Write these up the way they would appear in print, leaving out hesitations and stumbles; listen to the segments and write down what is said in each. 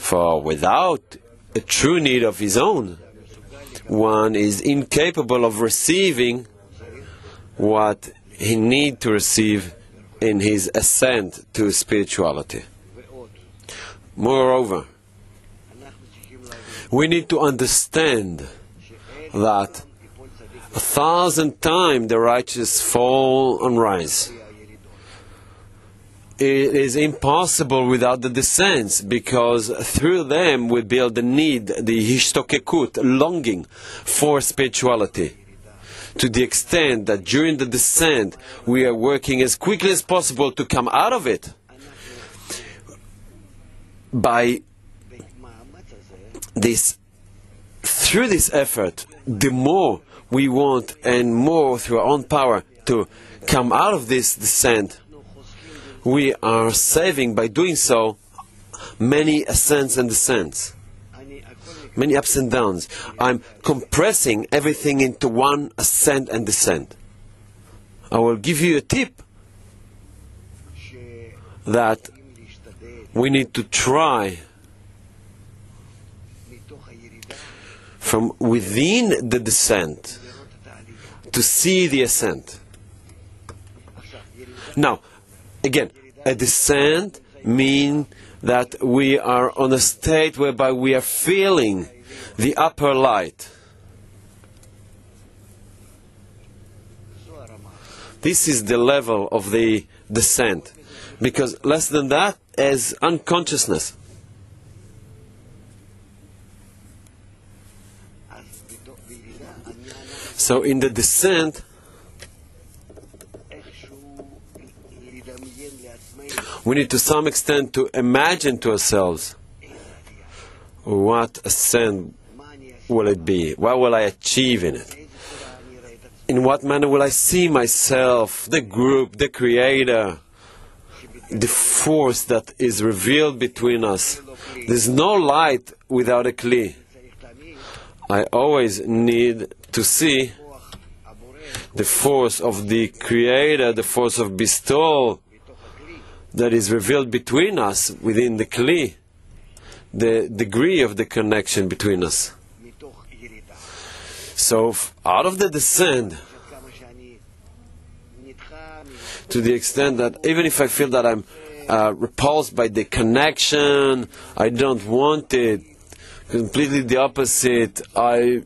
For without a true need of his own, one is incapable of receiving what he needs to receive in his ascent to spirituality. Moreover, we need to understand that 1,000 times the righteous fall and rise. It is impossible without the descents, because through them we build the need, the hishtokekut, longing for spirituality, to the extent that during the descent we are working as quickly as possible to come out of it. By this, through this effort, the more we want and more through our own power to come out of this descent, we are saving, by doing so, many ascents and descents, many ups and downs. I'm compressing everything into one ascent and descent. I will give you a tip that we need to try from within the descent to see the ascent. Now, again, a descent means that we are on a state whereby we are feeling the upper light. This is the level of the descent, because less than that is unconsciousness. So in the descent, we need to some extent to imagine to ourselves what ascent will it be, what will I achieve in it, in what manner will I see myself, the group, the Creator, the force that is revealed between us. There's no light without a kli. I always need to see the force of the Creator, the force of bestowal that is revealed between us within the kli, the degree of the connection between us. So out of the descent, to the extent that even if I feel that I'm repulsed by the connection, I don't want it, completely the opposite, I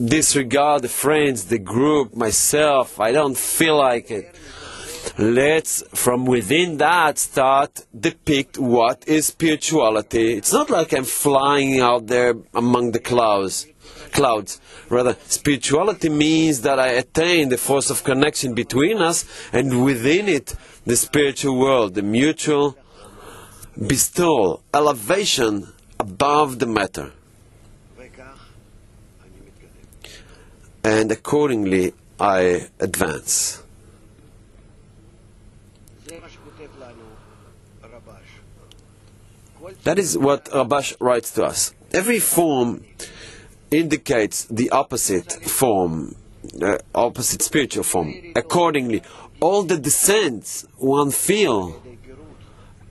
disregard the friends, the group, myself, I don't feel like it. Let's, from within that, start depict what is spirituality. It's not like I'm flying out there among the clouds. Rather, spirituality means that I attain the force of connection between us, and within it, the spiritual world, the mutual bestowal, elevation above the matter. And accordingly, I advance. That is what Rabash writes to us. Every form indicates the opposite form, opposite spiritual form. Accordingly, all the descents one feel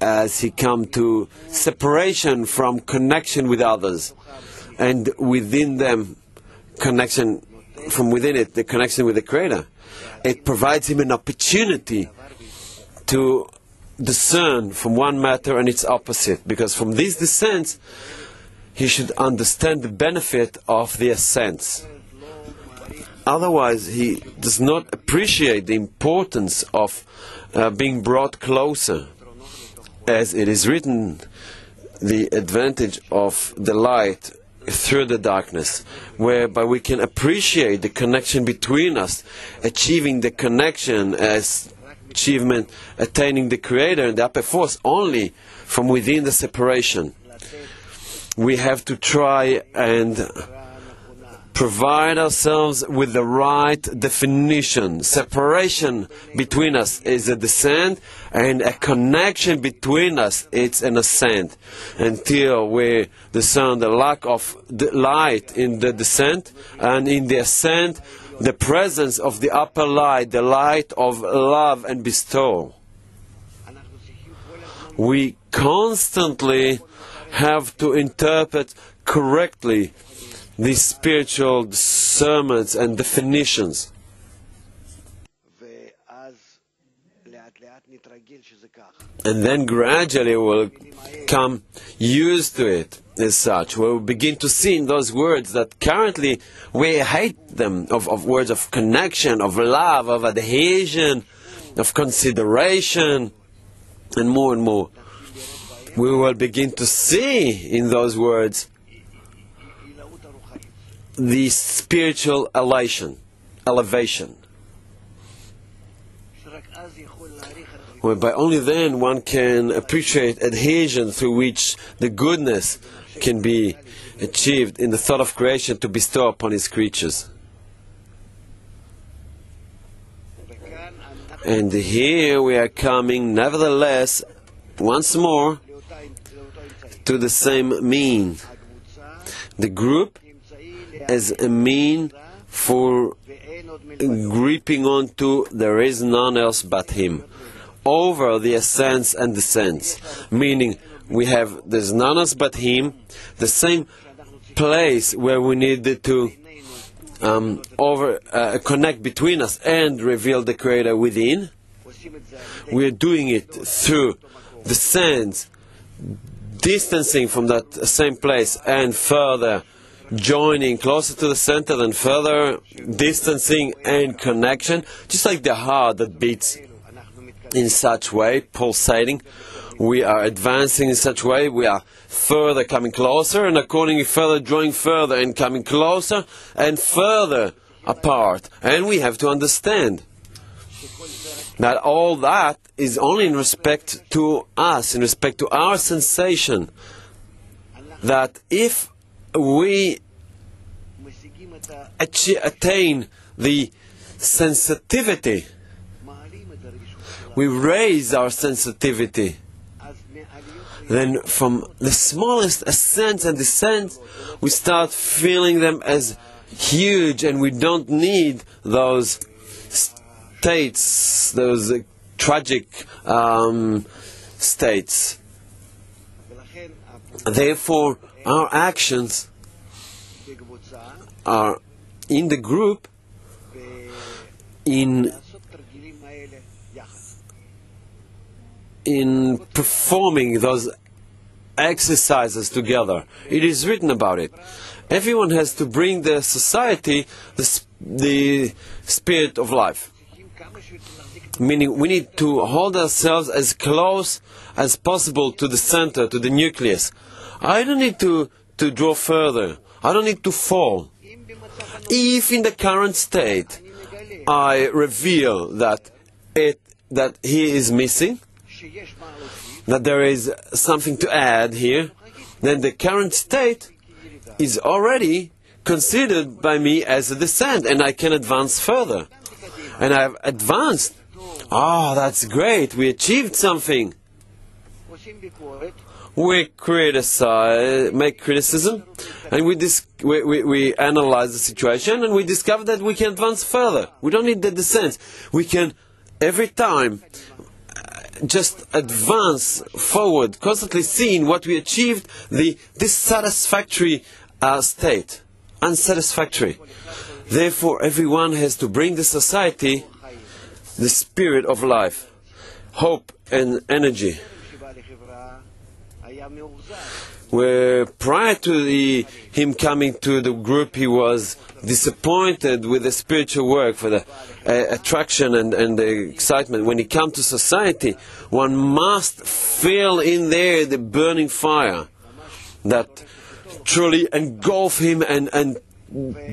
as he come to separation from connection with others, and within them, connection from within it, the connection with the Creator. It provides him an opportunity to discern from one matter and its opposite, because from these descents he should understand the benefit of the ascents. Otherwise he does not appreciate the importance of being brought closer. As it is written, the advantage of the light through the darkness, whereby we can appreciate the connection between us, achieving the connection as achievement, attaining the Creator and the upper force only from within the separation. We have to try and provide ourselves with the right definition. Separation between us is a descent, and a connection between us it's an ascent. Until we discern the lack of the light in the descent, and in the ascent the presence of the upper light, the light of love and bestowal. We constantly have to interpret correctly these spiritual discernments and definitions. And then gradually we'll come used to it as such. We'll begin to see in those words that currently we hate them, of words of connection, of love, of adhesion, of consideration, and more. We will begin to see in those words the spiritual elevation. Whereby only then one can appreciate adhesion through which the goodness can be achieved in the thought of creation to bestow upon his creatures. And here we are coming, nevertheless, once more, to the same mean. The group as a mean for gripping onto there is none else but him, over the ascents and descents, meaning there's none else but him, the same place where we needed to connect between us and reveal the Creator within. We are doing it through descents, distancing from that same place and further joining closer to the center, then further distancing and connection, just like the heart that beats in such way, pulsating. We are advancing in such way, we are further coming closer, and accordingly further drawing further and coming closer and further apart. And we have to understand that all that is only in respect to us, in respect to our sensation, that if we attain the sensitivity, we raise our sensitivity, then from the smallest ascents and descents, we start feeling them as huge, and we don't need those states, those tragic states. Therefore, our actions are in the group, in performing those exercises together. It is written about it. Everyone has to bring the society the spirit of life. Meaning we need to hold ourselves as close as possible to the center, to the nucleus. I don't need to draw further. I don't need to fall. If in the current state I reveal that he is missing, that there is something to add here, then the current state is already considered by me as a descent, and I can advance further. And I have advanced. Ah, that's great, we achieved something. We make criticism, and we analyze the situation, and we discover that we can advance further. We don't need the descent. We can, every time, just advance forward, constantly seeing what we achieved, the dissatisfactory state, unsatisfactory. Therefore, everyone has to bring the society the spirit of life, hope and energy. Where prior to him coming to the group, he was disappointed with the spiritual work, for the attraction and the excitement. When he comes to society, one must feel in there the burning fire that truly engulf him and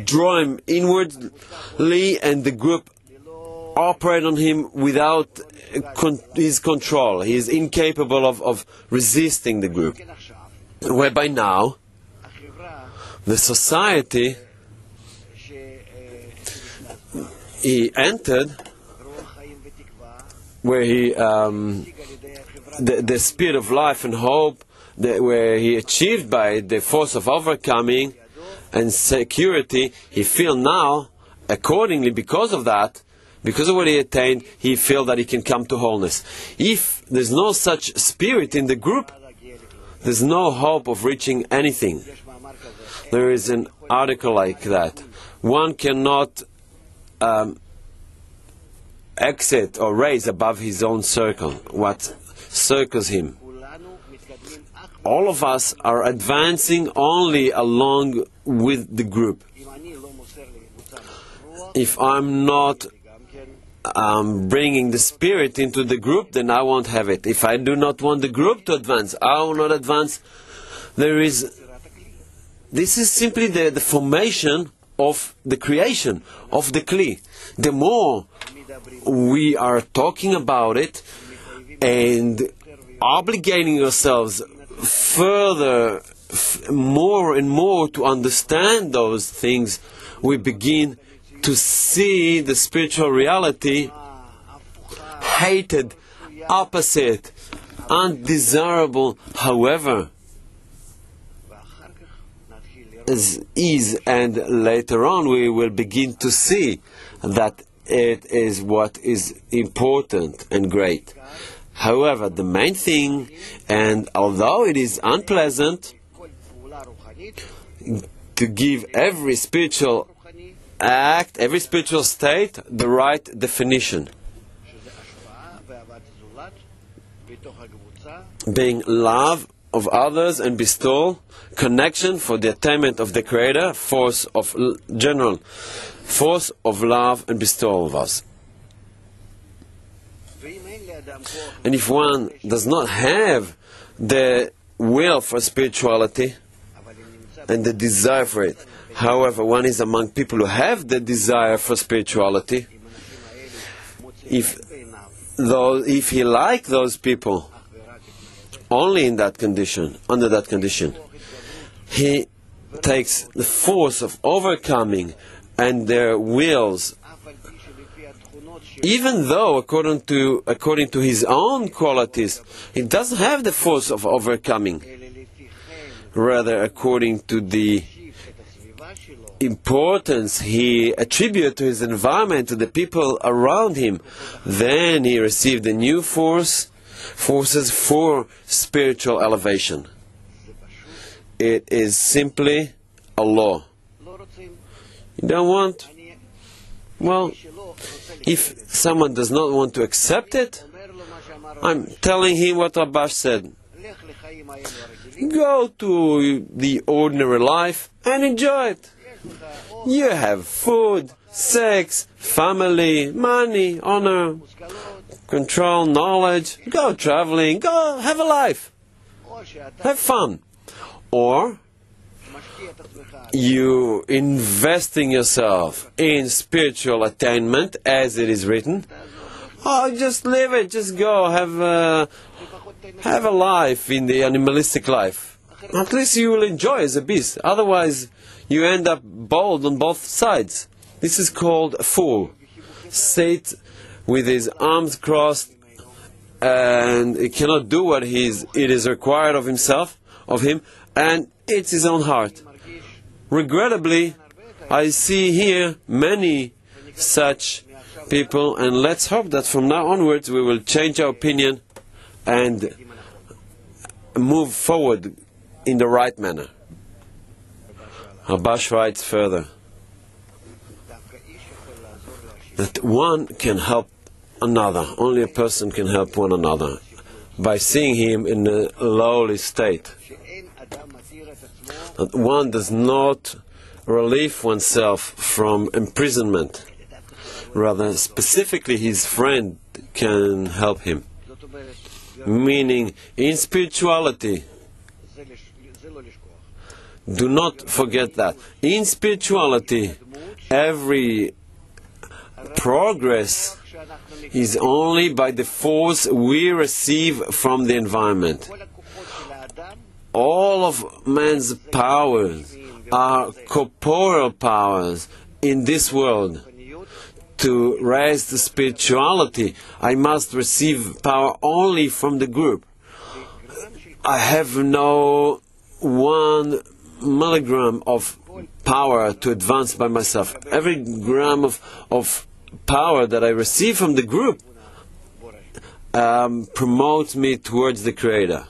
draw him inwardly, and the group operate on him without his control. He is incapable of resisting the group. Whereby now, the society he entered, where the spirit of life and hope, where he achieved by the force of overcoming and security, he feel now, accordingly, because of that, because of what he attained, he feels that he can come to wholeness. If there's no such spirit in the group, there's no hope of reaching anything. There is an article like that. One cannot exit or raise above his own circle, what circles him. All of us are advancing only along with the group. If I'm not bringing the spirit into the group, then I won't have it. If I do not want the group to advance, I will not advance. This is simply the formation of the creation, of the Kli. The more we are talking about it and obligating ourselves further, more and more to understand those things, we begin to see the spiritual reality hated, opposite, undesirable, however, is, and later on we will begin to see that it is what is important and great. However, the main thing, and although it is unpleasant, to give every spiritual act, every spiritual state, the right definition. Being love of others and bestowal, connection for the attainment of the Creator, force of general, force of love and bestowal of us. And if one does not have the will for spirituality and the desire for it, however, one is among people who have the desire for spirituality, if he like those people, only in that condition, under that condition, he takes the force of overcoming and their wills, even though according to his own qualities, he doesn't have the force of overcoming, rather according to the importance he attributes to his environment, to the people around him, then he received a new forces for spiritual elevation. It is simply a law. You don't want? Well, if someone does not want to accept it, I'm telling him what Rabash said. Go to the ordinary life and enjoy it. You have food, sex, family, money, honor, control, knowledge. Go traveling, go have a life. Have fun. Or you investing yourself in spiritual attainment, as it is written. Oh, just live it, just go, have a life in the animalistic life. At least you will enjoy as a beast. Otherwise, you end up bald on both sides. This is called a fool. Sit with his arms crossed, and he cannot do what it is required of him, and it's his own heart. Regrettably, I see here many such people, and let's hope that from now onwards we will change our opinion and move forward in the right manner. Rabash writes further that one can help another, only a person can help one another, by seeing him in a lowly state. That one does not relieve oneself from imprisonment. Rather, specifically his friend can help him. Meaning, in spirituality, do not forget that. In spirituality, every progress is only by the force we receive from the environment. All of man's powers are corporeal powers in this world. To raise the spirituality, I must receive power only from the group. I have no 1 milligram of power to advance by myself. Every gram of power that I receive from the group promotes me towards the Creator.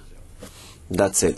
That's it.